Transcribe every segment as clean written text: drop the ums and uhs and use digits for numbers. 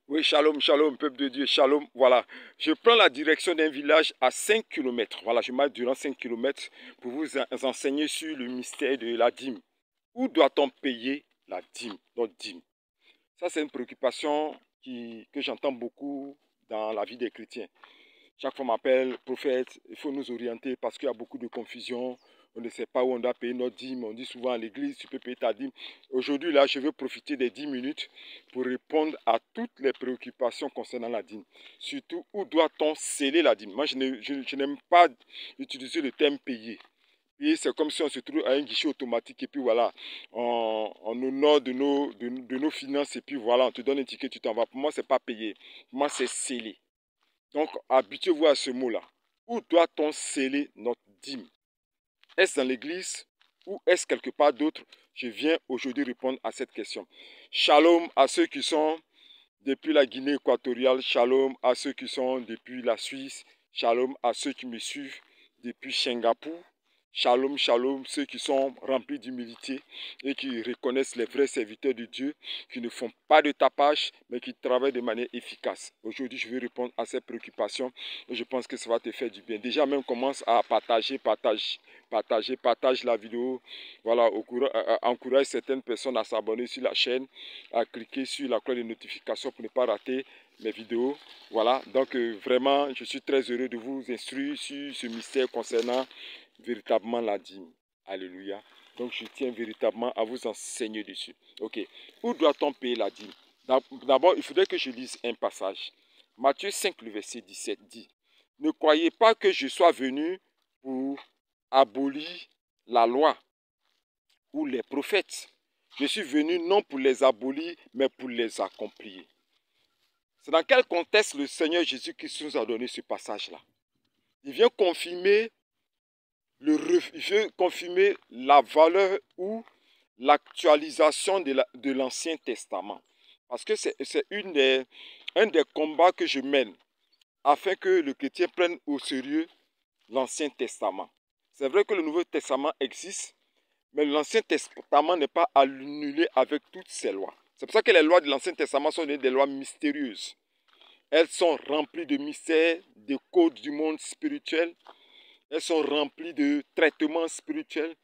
Oui, shalom, shalom, peuple de Dieu, shalom. Voilà, je prends la direction d'un village à 5 kilomètres. Voilà, je marche durant 5 kilomètres pour vous enseigner sur le mystère de la dîme. Où doit-on payer la dîme, notre dîme? Ça, c'est une préoccupation que j'entends beaucoup dans la vie des chrétiens. Chaque fois, on m'appelle prophète, il faut nous orienter parce qu'il y a beaucoup de confusion. On ne sait pas où on doit payer notre dîme. On dit souvent à l'église, tu peux payer ta dîme. Aujourd'hui, là, je veux profiter des 10 minutes pour répondre à toutes les préoccupations concernant la dîme. Surtout, où doit-on sceller la dîme? Moi, je n'aime pas utiliser le terme payer. Payer, c'est comme si on se trouve à un guichet automatique et puis voilà, on honore de nos finances et puis voilà, on te donne un ticket, tu t'en vas. Pour moi, ce n'est pas payer. Pour moi, c'est sceller. Donc, habituez-vous à ce mot-là. Où doit-on sceller notre dîme? Est-ce dans l'église ou est-ce quelque part d'autre? Je viens aujourd'hui répondre à cette question. Shalom à ceux qui sont depuis la Guinée équatoriale. Shalom à ceux qui sont depuis la Suisse. Shalom à ceux qui me suivent depuis Singapour. Shalom, shalom, ceux qui sont remplis d'humilité et qui reconnaissent les vrais serviteurs de Dieu, qui ne font pas de tapage, mais qui travaillent de manière efficace. Aujourd'hui, je vais répondre à ces préoccupations et je pense que ça va te faire du bien. Déjà, même commence à partage la vidéo. Voilà, encourage certaines personnes à s'abonner sur la chaîne, à cliquer sur la cloche de notification pour ne pas rater mes vidéos. Voilà, donc vraiment, je suis très heureux de vous instruire sur ce mystère concernant véritablement la dîme. Alléluia. Donc je tiens véritablement à vous enseigner dessus. Ok. Où doit-on payer la dîme? D'abord, il faudrait que je lise un passage. Matthieu 5, le verset 17 dit: Ne croyez pas que je sois venu pour abolir la loi ou les prophètes. Je suis venu non pour les abolir, mais pour les accomplir. C'est dans quel contexte le Seigneur Jésus-Christ nous a donné ce passage-là? Il vient confirmer la valeur ou l'actualisation de l'Ancien Testament. Parce que c'est un des combats que je mène afin que le chrétien prenne au sérieux l'Ancien Testament. C'est vrai que le Nouveau Testament existe, mais l'Ancien Testament n'est pas annulé avec toutes ses lois. C'est pour ça que les lois de l'Ancien Testament sont des lois mystérieuses. Elles sont remplies de mystères, de codes du monde spirituel. Elles sont remplies de traitements spirituels.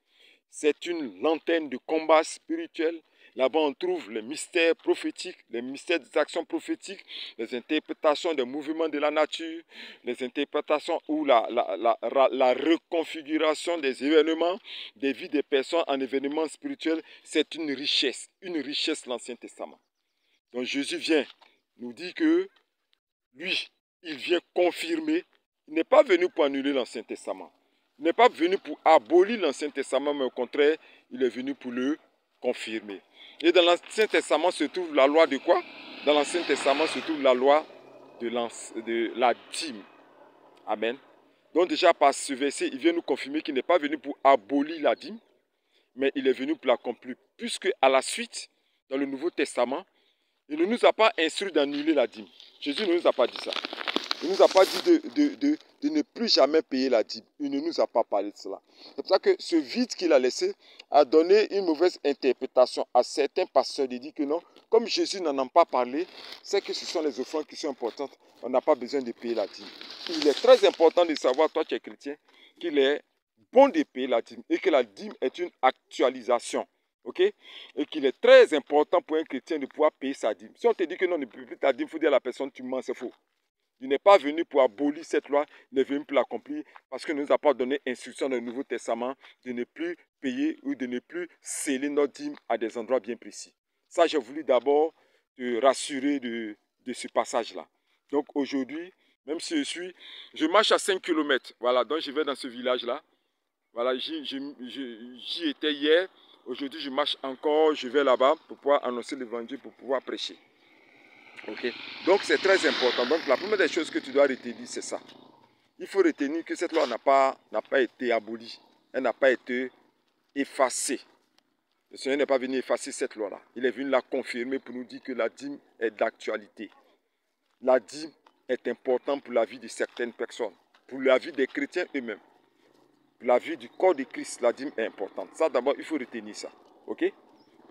C'est une lanterne de combat spirituel. Là-bas, on trouve les mystères prophétiques, les mystères des actions prophétiques, les interprétations des mouvements de la nature, les interprétations ou la reconfiguration des événements, des vies des personnes en événements spirituels. C'est une richesse l'Ancien Testament. Donc Jésus vient nous dire que lui, il vient confirmer. Il n'est pas venu pour annuler l'Ancien Testament. Il n'est pas venu pour abolir l'Ancien Testament, mais au contraire, il est venu pour le confirmer. Et dans l'Ancien Testament se trouve la loi de quoi? Dans l'Ancien Testament se trouve la loi de la dîme. Amen. Donc déjà par ce verset, il vient nous confirmer qu'il n'est pas venu pour abolir la dîme, mais il est venu pour l'accomplir. Puisque à la suite, dans le Nouveau Testament, il ne nous a pas instruit d'annuler la dîme. Jésus ne nous a pas dit ça. Il ne nous a pas dit de ne plus jamais payer la dîme. Il ne nous a pas parlé de cela. C'est pour ça que ce vide qu'il a laissé a donné une mauvaise interprétation à certains pasteurs de dire que non, comme Jésus n'en a pas parlé, c'est que ce sont les offrandes qui sont importantes. On n'a pas besoin de payer la dîme. Il est très important de savoir, toi tu es chrétien, qu'il est bon de payer la dîme et que la dîme est une actualisation. Ok? Et qu'il est très important pour un chrétien de pouvoir payer sa dîme. Si on te dit que non, ne peut plus ta dîme, il faut dire à la personne tu mens, c'est faux. Il n'est pas venu pour abolir cette loi, il est venu pour l'accomplir parce qu'il ne nous a pas donné instruction dans le Nouveau Testament de ne plus payer ou de ne plus sceller notre dîme à des endroits bien précis. Ça, j'ai voulu d'abord te rassurer de ce passage-là. Donc aujourd'hui, même si je marche à 5 km, voilà, donc je vais dans ce village-là. Voilà, j'y étais hier. Aujourd'hui, je marche encore, je vais là-bas pour pouvoir annoncer l'évangile, pour pouvoir prêcher. Ok. Donc, c'est très important. Donc, la première des choses que tu dois retenir, c'est ça. Il faut retenir que cette loi n'a pas été abolie. Elle n'a pas été effacée. Le Seigneur n'est pas venu effacer cette loi-là. Il est venu la confirmer pour nous dire que la dîme est d'actualité. La dîme est importante pour la vie de certaines personnes, pour la vie des chrétiens eux-mêmes. Pour la vie du corps de Christ, la dîme est importante. Ça, d'abord, il faut retenir ça. Ok?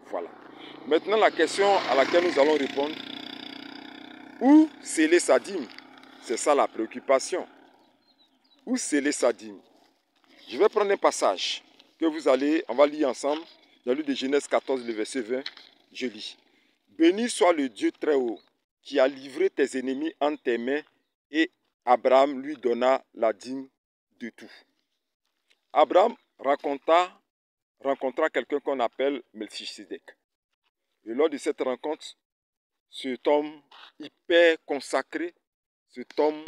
Voilà. Maintenant, la question à laquelle nous allons répondre, Où sceller sa dîme? C'est ça la préoccupation. Où sceller sa dîme? Je vais prendre un passage que on va lire ensemble dans le livre de Genèse 14, le verset 20. Je lis. Béni soit le Dieu très haut qui a livré tes ennemis entre tes mains, et Abraham lui donna la dîme de tout. Abraham rencontra quelqu'un qu'on appelle Melchisedec. Et lors de cette rencontre, cet homme hyper consacré, cet homme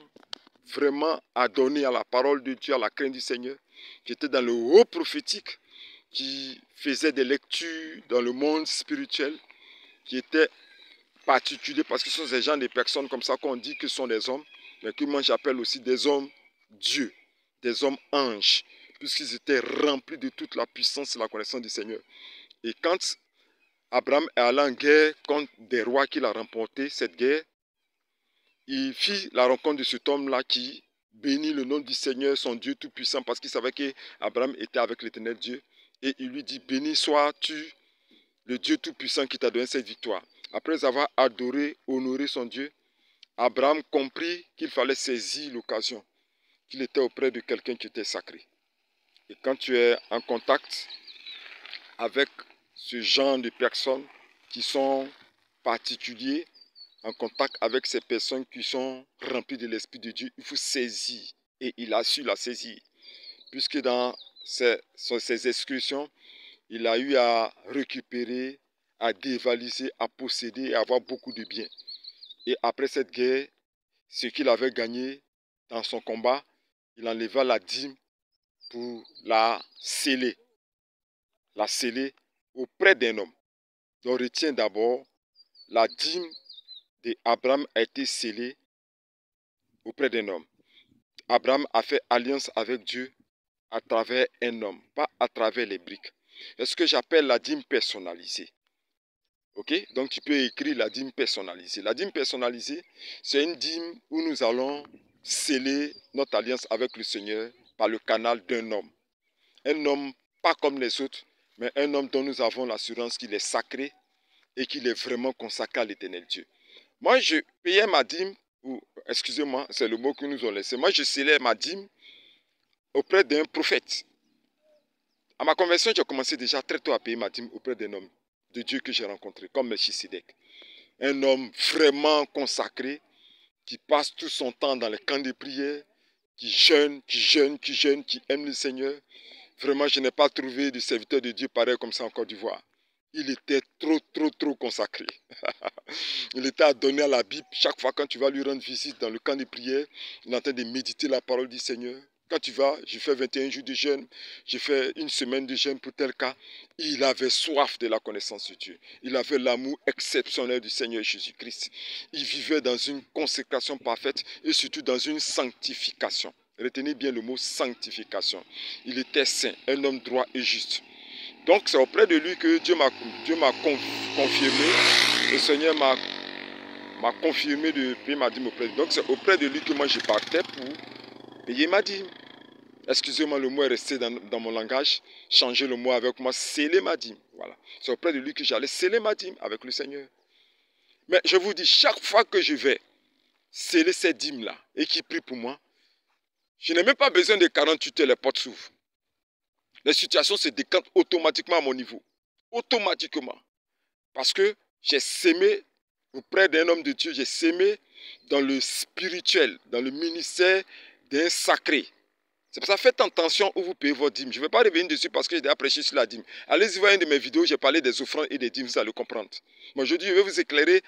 vraiment adonné à la parole de Dieu, à la crainte du Seigneur, qui était dans le haut prophétique, qui faisait des lectures dans le monde spirituel, qui était particulier parce que ce sont des gens, des personnes comme ça qu'on dit que ce sont des hommes, mais que moi j'appelle aussi des hommes Dieu, des hommes anges, puisqu'ils étaient remplis de toute la puissance et la connaissance du Seigneur. Et quand Abraham est allé en guerre contre des rois qu'il a remporté, cette guerre, il fit la rencontre de cet homme-là qui bénit le nom du Seigneur, son Dieu tout-puissant, parce qu'il savait qu'Abraham était avec l'Éternel Dieu. Et il lui dit, béni sois-tu, le Dieu tout-puissant qui t'a donné cette victoire. Après avoir adoré, honoré son Dieu, Abraham comprit qu'il fallait saisir l'occasion, qu'il était auprès de quelqu'un qui était sacré. Et quand tu es en contact avec ce genre de personnes qui sont particuliers, en contact avec ces personnes qui sont remplies de l'Esprit de Dieu, il faut saisir. Et il a su la saisir. Puisque dans ses excursions, il a eu à récupérer, à dévaliser, à posséder et à avoir beaucoup de biens. Et après cette guerre, ce qu'il avait gagné dans son combat, il enleva la dîme pour la sceller. La sceller auprès d'un homme. Donc retiens d'abord, la dîme d'Abraham a été scellée auprès d'un homme. Abraham a fait alliance avec Dieu à travers un homme, pas à travers les briques. C'est ce que j'appelle la dîme personnalisée. Ok? Donc tu peux écrire la dîme personnalisée. La dîme personnalisée, c'est une dîme où nous allons sceller notre alliance avec le Seigneur par le canal d'un homme. Un homme pas comme les autres, mais un homme dont nous avons l'assurance qu'il est sacré et qu'il est vraiment consacré à l'Éternel Dieu. Moi, je payais ma dîme, ou excusez-moi, c'est le mot que nous avons laissé. Moi, je scellais ma dîme auprès d'un prophète. À ma conversion, j'ai commencé déjà très tôt à payer ma dîme auprès d'un homme de Dieu que j'ai rencontré, comme Melchisedec. Un homme vraiment consacré, qui passe tout son temps dans les camps de prière, qui jeûne, qui aime le Seigneur. Vraiment, je n'ai pas trouvé de serviteur de Dieu pareil comme ça en Côte d'Ivoire. Il était trop consacré. Il était adonné à la Bible. Chaque fois quand tu vas lui rendre visite dans le camp de prière, il est en train de méditer la parole du Seigneur. Quand tu vas, je fais 21 jours de jeûne, je fais une semaine de jeûne pour tel cas. Il avait soif de la connaissance de Dieu. Il avait l'amour exceptionnel du Seigneur Jésus-Christ. Il vivait dans une consécration parfaite et surtout dans une sanctification. Retenez bien le mot sanctification. Il était saint, un homme droit et juste. Donc c'est auprès de lui que Dieu m'a confirmé. Le Seigneur m'a confirmé de payer ma dîme auprès de lui. Donc c'est auprès de lui que moi je partais pour payer ma dîme. Excusez-moi, le mot est resté dans mon langage. Changez le mot avec moi, sceller ma dîme. Voilà. C'est auprès de lui que j'allais sceller ma dîme avec le Seigneur. Mais je vous dis, chaque fois que je vais sceller cette dîme-là et qu'il prie pour moi, je n'ai même pas besoin de 48 heures, les portes s'ouvrent. Les situations se décantent automatiquement à mon niveau. Automatiquement. Parce que j'ai sémé auprès d'un homme de Dieu, j'ai sémé dans le spirituel, dans le ministère d'un sacré. C'est pour ça, faites attention où vous payez votre dîme. Je ne vais pas revenir dessus parce que j'ai déjà prêché sur la dîme. Allez-y voir une de mes vidéos, j'ai parlé des offrandes et des dîmes, vous allez comprendre. Mais aujourd'hui, je vais vous éclairer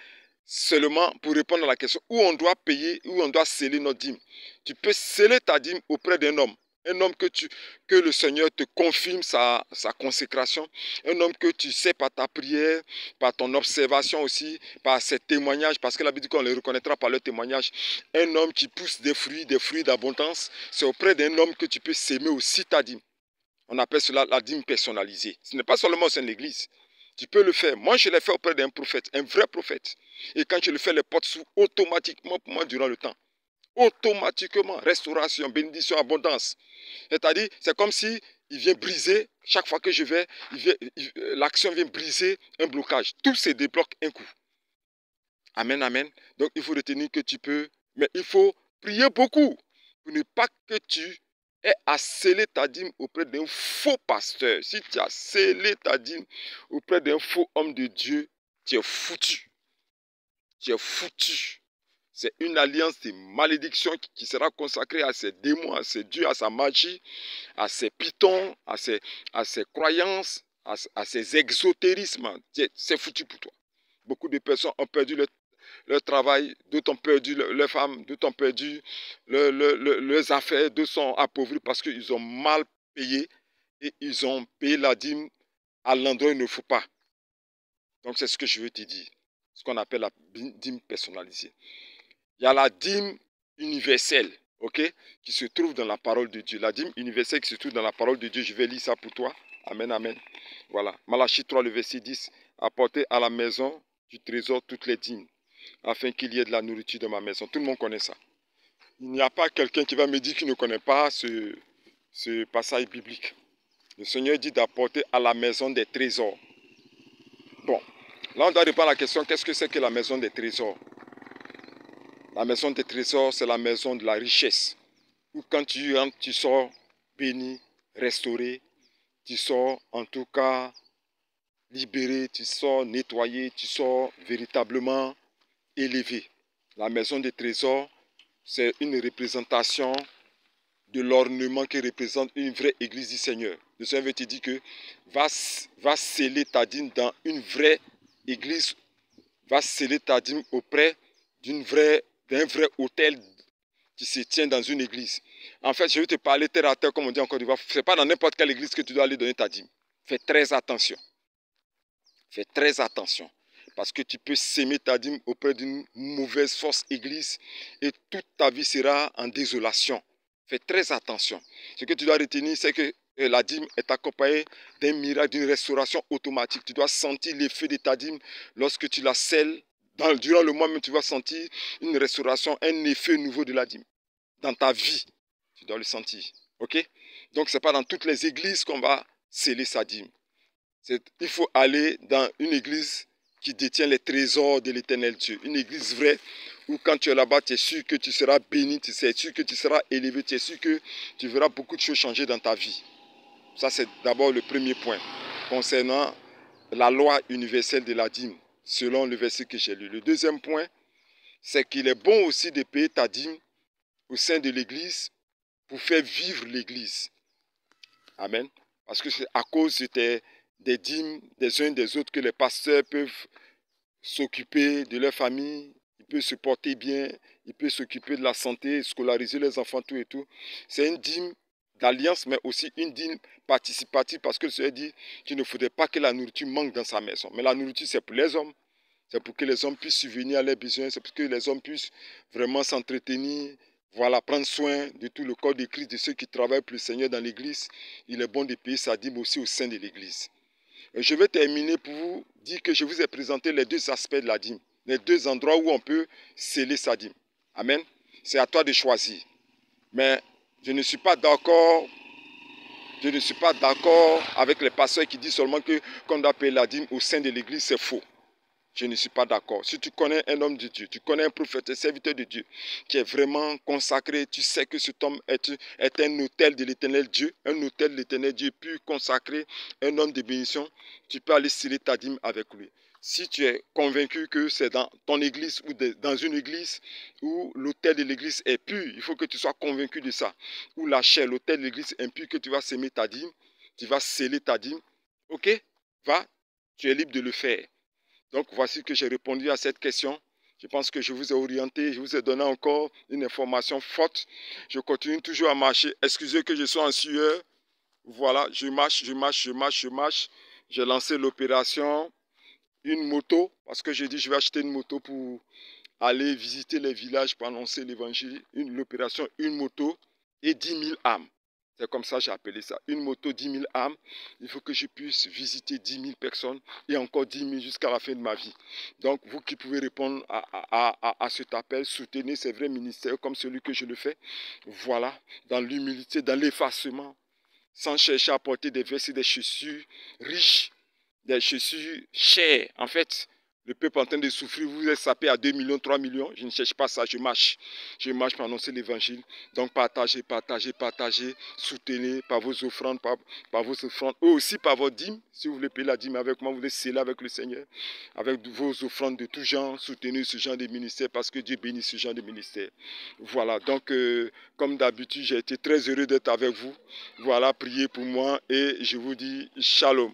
seulement pour répondre à la question où on doit payer, où on doit sceller notre dîme. Tu peux sceller ta dîme auprès d'un homme. Un homme que le Seigneur te confirme sa consécration. Un homme que tu sais par ta prière, par ton observation aussi, par ses témoignages, parce que la Bible dit qu'on les reconnaîtra par leurs témoignages. Un homme qui pousse des fruits d'abondance. C'est auprès d'un homme que tu peux s'aimer aussi ta dîme. On appelle cela la dîme personnalisée. Ce n'est pas seulement au sein de l'église. Tu peux le faire. Moi, je l'ai fait auprès d'un prophète, un vrai prophète. Et quand je le fais, les portes s'ouvrent automatiquement pour moi durant le temps. Automatiquement, restauration, bénédiction, abondance. C'est-à-dire, c'est comme si il vient briser, chaque fois que je vais, l'action vient briser un blocage. Tout se débloque un coup. Amen, amen. Donc, il faut retenir que tu peux, mais il faut prier beaucoup pour ne pas que tu aies à sceller ta dîme auprès d'un faux pasteur. Si tu as scellé ta dîme auprès d'un faux homme de Dieu, tu es foutu. Tu es foutu. C'est une alliance de malédiction qui sera consacrée à ses démons, à ses dieux, à sa magie, à ses pitons, à ses croyances, à ses exotérismes. C'est foutu pour toi. Beaucoup de personnes ont perdu leur travail, d'autres ont perdu leurs femmes, d'autres ont perdu leurs affaires, d'autres sont appauvris parce qu'ils ont mal payé et ils ont payé la dîme à l'endroit où il ne faut pas. Donc c'est ce que je veux te dire, ce qu'on appelle la dîme personnalisée. Il y a la dîme universelle, ok, qui se trouve dans la parole de Dieu. La dîme universelle qui se trouve dans la parole de Dieu, je vais lire ça pour toi. Amen, amen. Voilà, Malachie 3, le verset 10. Apportez à la maison du trésor toutes les dîmes, afin qu'il y ait de la nourriture dans ma maison. Tout le monde connaît ça. Il n'y a pas quelqu'un qui va me dire qu'il ne connaît pas ce passage biblique. Le Seigneur dit d'apporter à la maison des trésors. Bon, là on doit répondre à la question, qu'est-ce que c'est que la maison des trésors? La maison des trésors, c'est la maison de la richesse. Où quand tu rentres, tu sors béni, restauré, tu sors en tout cas libéré, tu sors nettoyé, tu sors véritablement élevé. La maison des trésors, c'est une représentation de l'ornement qui représente une vraie église du Seigneur. Le Seigneur veut te dire que va sceller ta dîme dans une vraie église, va sceller ta dîme auprès d'un vrai hôtel qui se tient dans une église. En fait, je vais te parler terre à terre, comme on dit en Côte d'Ivoire. Ce n'est pas dans n'importe quelle église que tu dois aller donner ta dîme. Fais très attention. Fais très attention. Parce que tu peux s'aimer ta dîme auprès d'une mauvaise fausse église et toute ta vie sera en désolation. Fais très attention. Ce que tu dois retenir, c'est que la dîme est accompagnée d'un miracle, d'une restauration automatique. Tu dois sentir l'effet de ta dîme lorsque tu la scelles. Durant le mois même, tu vas sentir une restauration, un effet nouveau de la dîme. Dans ta vie, tu dois le sentir. Ok? Donc, ce n'est pas dans toutes les églises qu'on va sceller sa dîme. Il faut aller dans une église qui détient les trésors de l'éternel Dieu. Une église vraie où quand tu es là-bas, tu es sûr que tu seras béni, tu es sûr que tu seras élevé, tu es sûr que tu verras beaucoup de choses changer dans ta vie. Ça, c'est d'abord le premier point concernant la loi universelle de la dîme, selon le verset que j'ai lu. Le deuxième point, c'est qu'il est bon aussi de payer ta dîme au sein de l'église pour faire vivre l'église. Amen. Parce que c'est à cause des dîmes des uns des autres que les pasteurs peuvent s'occuper de leur famille, ils peuvent se porter bien, ils peuvent s'occuper de la santé, scolariser les enfants, tout et tout. C'est une dîme d'alliance, mais aussi une dîme participative, parce que le Seigneur dit qu'il ne faudrait pas que la nourriture manque dans sa maison. Mais la nourriture, c'est pour les hommes. C'est pour que les hommes puissent subvenir à leurs besoins, c'est pour que les hommes puissent vraiment s'entretenir, voilà, prendre soin de tout le corps de Christ, de ceux qui travaillent pour le Seigneur dans l'église. Il est bon de payer sa dîme aussi au sein de l'église. Je vais terminer pour vous dire que je vous ai présenté les deux aspects de la dîme, les deux endroits où on peut sceller sa dîme. Amen. C'est à toi de choisir. Mais je ne suis pas d'accord avec les pasteurs qui disent seulement qu'on doit payer la dîme au sein de l'église, c'est faux. Je ne suis pas d'accord. Si tu connais un homme de Dieu, tu connais un prophète, un serviteur de Dieu, qui est vraiment consacré, tu sais que cet homme est un autel de l'éternel Dieu, un autel de l'éternel Dieu, puis consacré, un homme de bénédiction, tu peux aller sceller ta dîme avec lui. Si tu es convaincu que c'est dans ton église ou dans une église où l'autel de l'église est pur, il faut que tu sois convaincu de ça. Où la chair, l'autel de l'église est impur, que tu vas s'aimer ta dîme, tu vas sceller ta dîme. Ok? Va, tu es libre de le faire. Donc, voici que j'ai répondu à cette question. Je pense que je vous ai orienté, je vous ai donné encore une information forte. Je continue toujours à marcher. Excusez que je sois en sueur. Voilà, je marche. J'ai lancé l'opération une moto, parce que j'ai dit je vais acheter une moto pour aller visiter les villages pour annoncer l'évangile. L'opération une moto et 10 000 âmes. C'est comme ça que j'ai appelé ça. Une moto, 10 000 âmes. Il faut que je puisse visiter 10 000 personnes et encore 10 000 jusqu'à la fin de ma vie. Donc, vous qui pouvez répondre à cet appel, soutenez ces vrais ministères comme celui que je le fais. Voilà, dans l'humilité, dans l'effacement, sans chercher à porter des vestes et des chaussures riches, des chaussures chères. En fait, Le peuple en train de souffrir, vous êtes sapé à 2 millions, 3 millions. Je ne cherche pas ça, je marche. Je marche pour annoncer l'évangile. Donc partagez, partagez, partagez. Soutenez par vos offrandes, par vos offrandes. Eux aussi par vos dîmes. Si vous voulez payer la dîme avec moi, vous êtes scellé avec le Seigneur. Avec vos offrandes de tout genre. Soutenez ce genre de ministère parce que Dieu bénit ce genre de ministère. Voilà, donc comme d'habitude, j'ai été très heureux d'être avec vous. Voilà, priez pour moi et je vous dis shalom.